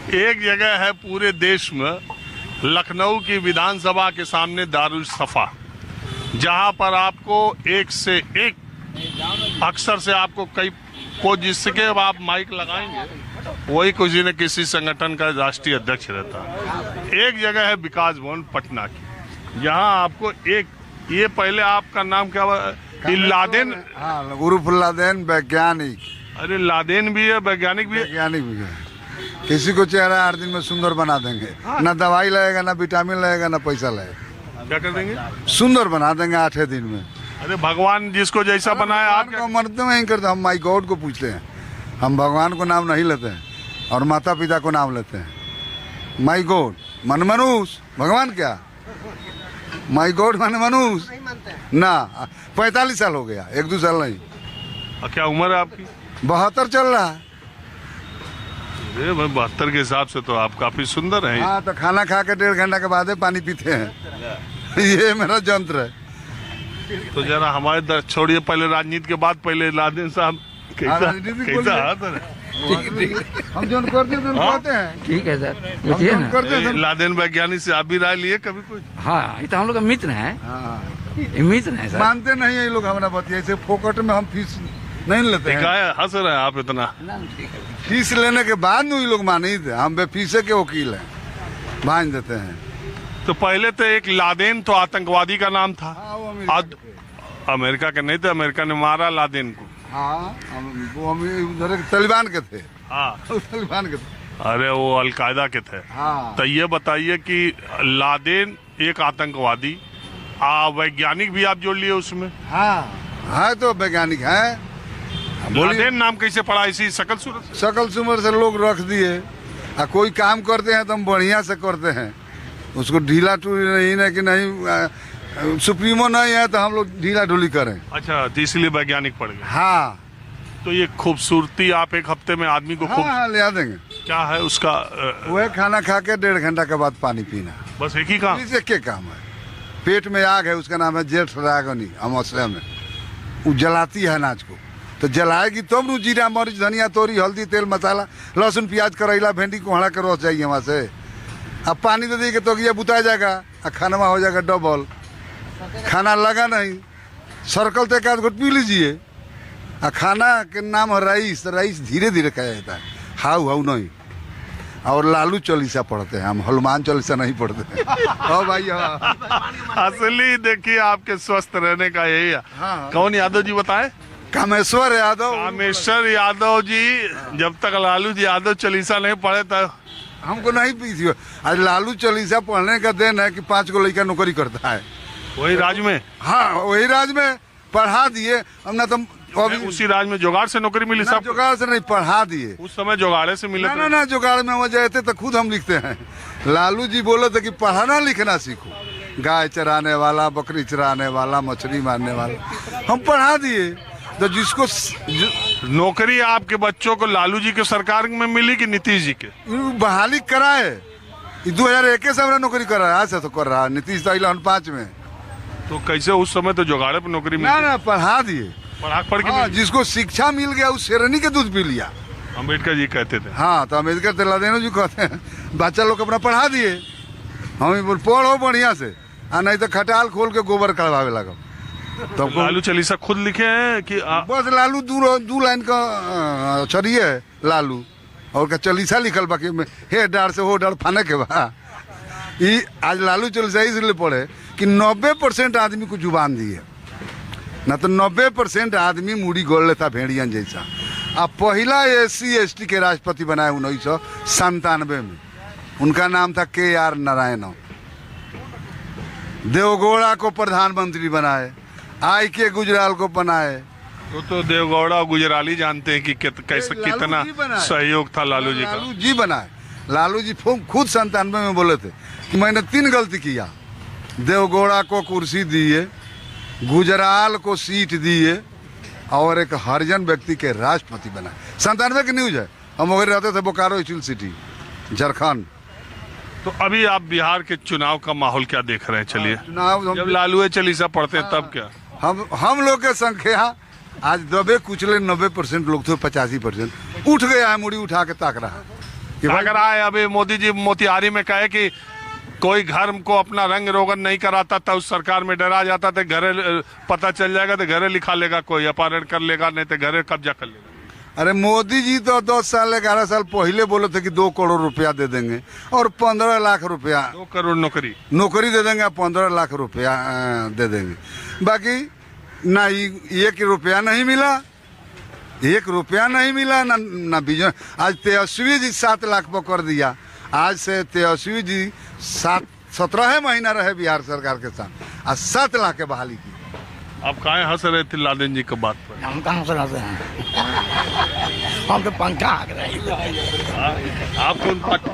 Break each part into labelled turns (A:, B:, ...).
A: एक जगह है पूरे देश में, लखनऊ की विधानसभा के सामने दारुल सफा, जहां पर आपको एक से एक अक्सर से आपको कई को जिसके आप माइक लगाएंगे वही किसी न किसी संगठन का राष्ट्रीय अध्यक्ष रहता है। एक जगह है विकास भवन पटना की, यहाँ आपको एक ये पहले आपका नाम क्या हुआ? लादेन,
B: हाँ, उर्फ लादेन वैज्ञानिक।
A: अरे लादेन भी है, वैज्ञानिक भी है।
B: वैज्ञानिक भी है। किसी को चेहरा 8 दिन में सुंदर बना देंगे। ना दवाई लगेगा, ना विटामिन लगेगा, ना पैसा लगेगा।
A: क्या कर देंगे?
B: सुंदर बना देंगे 8 दिन में।
A: अरे भगवान जिसको जैसा बनाया आप
B: को मरते नहीं करते, हम माई गॉड को पूछते हैं। हम भगवान को नाम नहीं लेते हैं और माता पिता को नाम लेते हैं। माई गॉड मन मनुष्य, भगवान क्या? माई गॉड मन मनुष्य ना। 45 साल हो गया, 1-2 साल नहीं।
A: क्या उम्र है आपकी?
B: 72 चल रहा है।
A: अरे भाई 72 के हिसाब से तो आप काफी सुंदर हैं।
B: हाँ, तो खाना खा के 1.5 घंटा के बाद पानी पीते हैं। ये मेरा जंत्र है।
A: तो जरा हमारे छोड़िए, पहले राजनीति के बाद पहले लादेन साहब कैसा हाथ है?
B: हम जो करते हैं
C: ठीक है सर, पूछिए ना।
A: लादेन वैज्ञानिक से आप भी राय लिए कभी कोई?
C: हाँ, ये तो हम लोग का मित्र है। ये मित्र है सर।
B: मानते नहीं है ये लोग हमारा बात। ऐसे फोकट में हम फीस नहीं लेते हैं।
A: हंस रहे हैं आप इतना?
B: फीस लेने के बाद ये लोग माने थे। हम बेफीसे के वकील हैं, मान देते हैं।
A: तो पहले तो एक लादेन तो आतंकवादी का नाम था। अमेरिका के नहीं थे, अमेरिका ने मारा लादेन को।
B: हाँ, वो हम उधर तालिबान के थे।
A: हाँ,
B: तालिबान के थे।
A: अरे वो अलकायदा के थे।
B: हाँ।
A: तो ये बताइए कि लादेन एक आतंकवादी, वैज्ञानिक भी आप जोड़ लिए उसमें?
B: हाँ, है तो वैज्ञानिक है।
A: लादेन नाम कैसे पड़ा? इसी शकल सूरत?
B: शकल सुमर से लोग रख दिए। कोई काम करते हैं तो हम बढ़िया से करते हैं, उसको ढीला टूली नहीं ना कि नहीं सुप्रीमो नहीं है तो हम लोग ढीला ढूली करें।
A: अच्छा, तो इसलिए वैज्ञानिक पड़ गए।
B: हाँ।
A: तो ये खूबसूरती आप एक हफ्ते में आदमी को
B: हाँ, ले आ देंगे।
A: क्या है उसका?
B: वह खाना खा के 1.5 घंटा के बाद पानी पीना,
A: बस एक ही काम?
B: एक ही काम है। पेट में आग है, उसका नाम है जेठ रागनी अमावस्या में। वो जलाती है अनाज को, तो जलाएगी तब जीरा मरीच धनिया तोरी हल्दी तेल मसाला लहसुन प्याज करेला भिंडी कोहड़ा के रस चाहिए वहाँ से। अब पानी दे दी तो ये बुता जाएगा और खाना हो जाएगा डबल। खाना लगा नहीं, सर्कल तो 1 घुट पी लीजिए। और खाना के नाम है राइस। राइस धीरे धीरे खाया जाता है, हाउ हाउ नहीं। और लालू चालीसा पढ़ते हैं हम, हनुमान चालीसा नहीं पढ़ते। हाँ भाई, हाँ।
A: असली देखिए आपके स्वस्थ रहने का यही है।
B: हाँ।
A: कौन यादव जी बताए?
B: कामेश्वर यादव।
A: कामेश्वर यादव जी जब तक लालू जी यादव चालीसा नहीं पढ़े तब
B: हमको नहीं पी थी। आज लालू चालीसा पढ़ने का दिन है कि 5 गो लड़का नौकरी करता है
A: वही राज में।
B: हाँ, वही राज में पढ़ा दिए हमने। तो अभी
A: उसी राज में जुगाड़ से नौकरी मिली सब?
B: जुगाड़ से नहीं, पढ़ा दिए।
A: उस समय जुगाड़े से मिले?
B: ना, जुगाड़ में वजह थे तो खुद हम लिखते हैं। लालू जी बोले थे कि पढ़ाना लिखना सीखो, गाय चराने वाला, बकरी चराने वाला, मछली मारने वाला, हम पढ़ा दिए। तो जिसको
A: नौकरी आपके बच्चों को लालू जी के सरकार में मिली कि नीतीश जी के?
B: बहाली कराए। 2001 से हमने नौकरी कर रहा है, तो कर रहा है। नीतीश तो 5 में।
A: तो कैसे उस समय तो जुगाड़े पर नौकरी मिली?
B: ना, पढ़ा दिए।
A: पढ़ के?
B: हाँ, जिसको शिक्षा मिल गया उस शेरनी के दूध पी लिया।
A: अम्बेडकर जी कहते थे।
B: हाँ, तो अम्बेडकर तेलादेनो जी कहते हैं बच्चा लोग अपना पढ़ा दिए। हम बोल पढ़ो बढ़िया से, नहीं तो खटाल खोल के गोबर कड़वावे लगा।
A: तो लालू चालीसा खुद लिखे हैं कि
B: बस लालू 2 लाइन का चढ़िए लालू और का चालीसा लिखल बाकी में हे डार से हो डार फाने के बा। आज लालू चालीसा इसलिए पढ़े कि 90% आदमी को जुबान दिए, ना तो 90% आदमी मुड़ी गोल लेता भेड़ियन जैसा। अब पहला SC ST के राष्ट्रपति बनाए 1997 में। उनका नाम था KR नारायण। देवगौड़ा को प्रधानमंत्री बनाए, IK गुजराल को बनाए।
A: तो देवगौड़ा और गुजराली जानते हैं कि कैसे कितना सहयोग था लालू जी का।
B: लालू जी बनाए। लालू जी खुद 97 में बोले थे कि मैंने 3 गलती किया। देवगौड़ा को कुर्सी दिए, गुजराल को सीट दिए और एक हरिजन व्यक्ति के राष्ट्रपति बनाए। 97 की न्यूज है। हम वगैरह रहते थे बोकारो स्टील सिटी, झारखंड।
A: तो अभी आप बिहार के चुनाव का माहौल क्या देख रहे हैं? चलिए,
B: चुनाव
A: जब लालू चालीसा पढ़ते हैं तब क्या?
B: हम लोग के संख्या आज दबे कुचले 90% लोग थे, 85% उठ गया है, मुड़ी उठा के ताक रहा है। कि भाई
A: अगर आए अभी मोदी जी मोतिहारी में कहे कि कोई घर को अपना रंग रोगन नहीं कराता था, उस सरकार में डरा जाता था, घरे पता चल जाएगा तो घरे लिखा लेगा, कोई अपहरण कर लेगा, नहीं तो घरे कब्जा कर लेगा।
B: अरे मोदी जी तो 10 साल 11 साल पहले बोले थे कि 2 करोड़ रुपया दे देंगे और 15 लाख रुपया
A: 2 करोड़
B: नौकरी दे देंगे, 15 लाख रुपया दे देंगे। बाकी ना 1 रुपया नहीं मिला, 1 रुपया नहीं मिला ना बिजनेस। आज तेजस्वी जी 7 लाख पर कर दिया। आज से तेजस्वी जी 17 महीना रहे बिहार सरकार के साथ, आज 7 लाख के बहाली की।
A: आप काहे हंस रहे थे लादेन जी की बात पर?
C: हम कहाँ से रहते हैं? हम तो पंखा आग रहे हैं।
A: आप कौन पार्टी?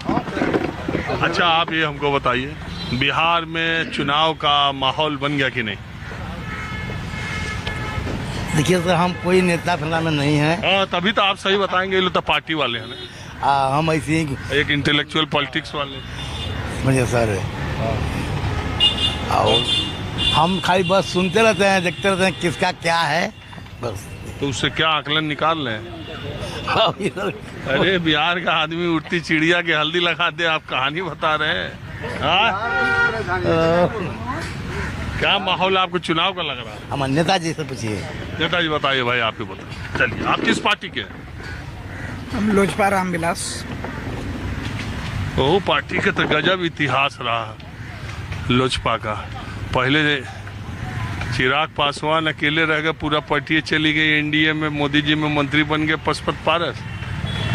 A: अच्छा, आप ये हमको बताइए, बिहार में चुनाव का माहौल बन गया कि नहीं?
C: देखिए सर, हम कोई नेता फिलहाल में नहीं है।
A: हाँ, तभी तो आप सही बताएंगे, ये लोग तो पार्टी वाले हैं ना।
C: हम ऐसे ही
A: एक इंटेलेक्चुअल पॉलिटिक्स वाले।
C: मुझे सर, और हम खाली बस सुनते रहते हैं, देखते रहते हैं किसका क्या है, बस।
A: तो उससे क्या आकलन निकाल रहे हैं? अरे बिहार का आदमी उड़ती चिड़िया के हल्दी लगा दे, आप कहानी बता रहे हैं। हाँ? क्या माहौल आपको चुनाव का लग रहा है?
C: हमारे नेताजी से पूछिए।
A: नेताजी बताइए भाई, आप ही बताइए। चलिए, आप किस पार्टी के हैं?
D: हम लोजपा रामविलास।
A: वो पार्टी का तो गजब इतिहास रहा लोजपा का। पहले चिराग पासवान अकेले रह गए, पूरा पार्टी चली गई एनडीए में, मोदी जी में मंत्री बन गए पशुपत पारस,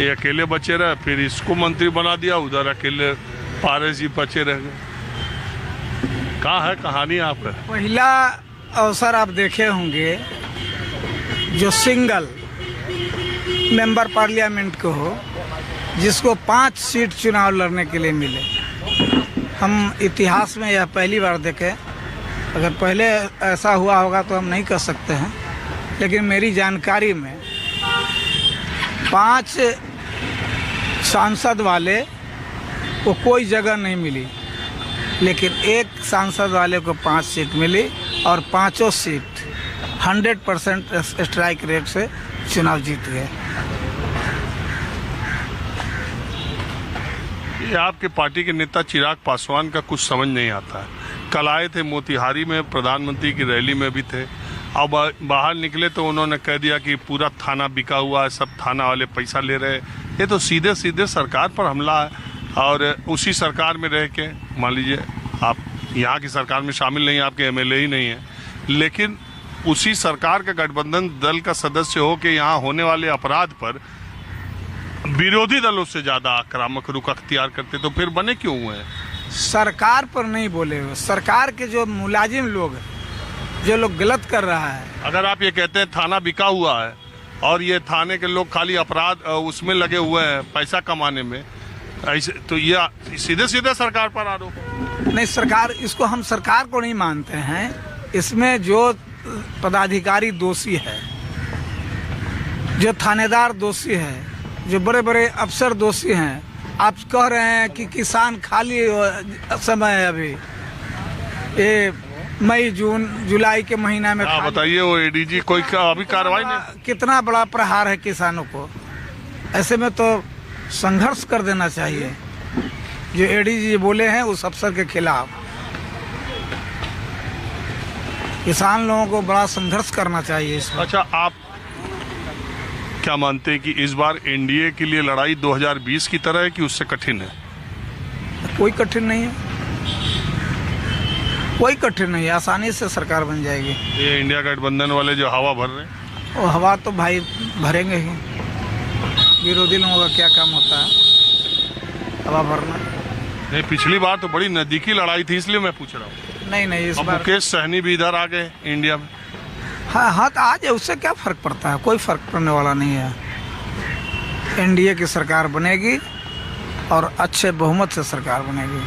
A: ये अकेले बचे रहे, फिर इसको मंत्री बना दिया, उधर अकेले पारस जी बचे रह गए। क्या है कहानी आपका?
D: पहला अवसर आप देखे होंगे जो सिंगल मेंबर पार्लियामेंट को हो, जिसको 5 सीट चुनाव लड़ने के लिए मिले। हम इतिहास में यह पहली बार देखे। अगर पहले ऐसा हुआ होगा तो हम नहीं कह सकते हैं, लेकिन मेरी जानकारी में 5 सांसद वाले को कोई जगह नहीं मिली, लेकिन एक सांसद वाले को 5 सीट मिली और 5 सीट 100% स्ट्राइक रेट से चुनाव जीत गए।
A: ये आपके पार्टी के नेता चिराग पासवान का कुछ समझ नहीं आता है। कल आए थे मोतिहारी में, प्रधानमंत्री की रैली में भी थे, अब बाहर निकले तो उन्होंने कह दिया कि पूरा थाना बिका हुआ है, सब थाना वाले पैसा ले रहे। ये तो सीधे सीधे सरकार पर हमला है। और उसी सरकार में रह के, मान लीजिए आप यहाँ की सरकार में शामिल नहीं, आपके एमएलए ही नहीं है, लेकिन उसी सरकार का गठबंधन दल का सदस्य हो के यहाँ होने वाले अपराध पर विरोधी दलों से ज्यादा आक्रामक रुख अख्तियार करते, तो फिर बने क्यों हुए हैं?
D: सरकार पर नहीं बोले हुए, सरकार के जो मुलाजिम लोग हैं, जो लोग गलत कर रहा है।
A: अगर आप ये कहते हैं थाना बिका हुआ है और ये थाने के लोग खाली अपराध उसमें लगे हुए हैं पैसा कमाने में, ऐसे तो ये सीधे सीधे सरकार पर आरोप।
D: नहीं, सरकार, इसको हम सरकार को नहीं मानते हैं। इसमें जो पदाधिकारी दोषी है, जो थानेदार दोषी है, जो बड़े बड़े अफसर दोषी हैं। आप कह रहे हैं कि किसान खाली समय है अभी, ये मई जून जुलाई के महीना में।
A: बताइए, वो एडीजी कोई अभी कार्रवाई नहीं?
D: कितना बड़ा प्रहार है किसानों को। ऐसे में तो संघर्ष कर देना चाहिए। जो एडीजी बोले हैं उस अफसर के खिलाफ किसान लोगों को बड़ा संघर्ष करना चाहिए इसमें।
A: अच्छा, आप क्या मानते हैं कि इस बार एनडीए के लिए लड़ाई 2020 की तरह है कि उससे कठिन है?
D: कोई कठिन नहीं है, कोई कठिन नहीं है, आसानी से सरकार बन जाएगी।
A: ये इंडिया गठबंधन वाले जो हवा भर रहे हैं,
D: वो हवा तो भाई भरेंगे ही। विरोधी लोगों का क्या काम होता है, हवा भरना।
A: नहीं, पिछली बार तो बड़ी नजदीकी लड़ाई थी, इसलिए मैं पूछ रहा हूँ।
D: नहीं, इस
A: अब
D: बार
A: मुकेश सहनी भी इधर आ गए इंडिया में।
D: हाँ, तो आज उससे क्या फर्क पड़ता है? कोई फर्क पड़ने वाला नहीं है। एनडीए की सरकार बनेगी और अच्छे बहुमत से सरकार बनेगी।